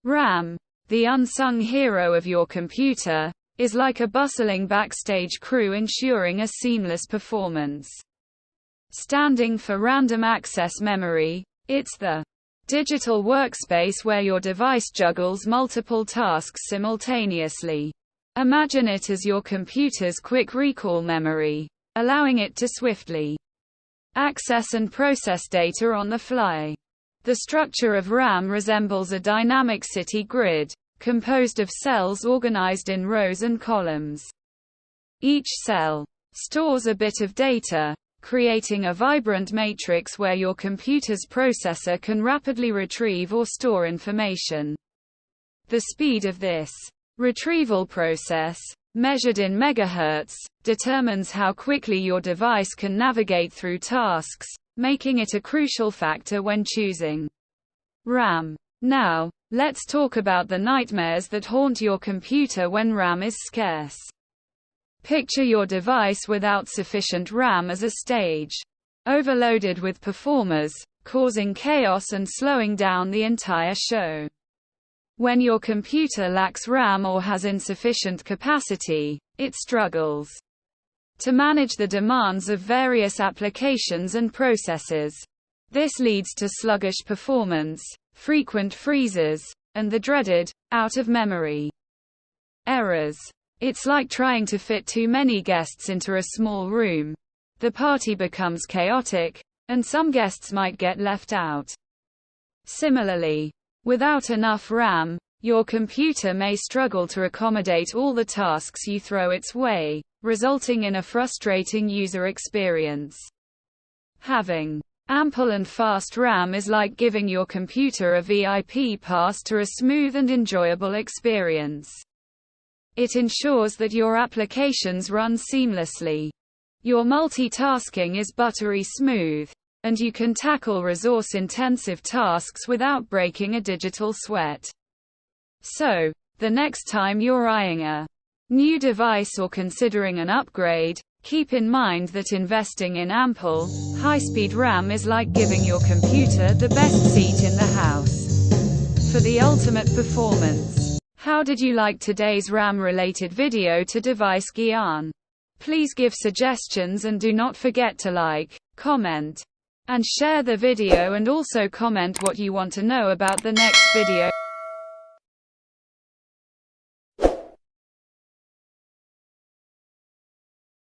RAM, the unsung hero of your computer, is like a bustling backstage crew ensuring a seamless performance. Standing for Random Access Memory, it's the digital workspace where your device juggles multiple tasks simultaneously. Imagine it as your computer's quick recall memory, allowing it to swiftly access and process data on the fly. The structure of RAM resembles a dynamic city grid, composed of cells organized in rows and columns. Each cell stores a bit of data, creating a vibrant matrix where your computer's processor can rapidly retrieve or store information. The speed of this retrieval process, measured in megahertz, determines how quickly your device can navigate through tasks, making it a crucial factor when choosing RAM. Now, let's talk about the nightmares that haunt your computer when RAM is scarce. Picture your device without sufficient RAM as a stage, overloaded with performers, causing chaos and slowing down the entire show. When your computer lacks RAM or has insufficient capacity, it struggles to manage the demands of various applications and processes. This leads to sluggish performance, frequent freezes, and the dreaded out-of-memory errors. It's like trying to fit too many guests into a small room. The party becomes chaotic, and some guests might get left out. Similarly, without enough RAM, your computer may struggle to accommodate all the tasks you throw its way, resulting in a frustrating user experience. Having ample and fast RAM is like giving your computer a VIP pass to a smooth and enjoyable experience. It ensures that your applications run seamlessly. Your multitasking is buttery smooth, and you can tackle resource-intensive tasks without breaking a digital sweat. So, the next time you're eyeing a new device or considering an upgrade, keep in mind that investing in ample, high-speed RAM is like giving your computer the best seat in the house for the ultimate performance. How did you like today's RAM-related video to Device Gyan? Please give suggestions and do not forget to like, comment, and share the video, and also comment what you want to know about the next video.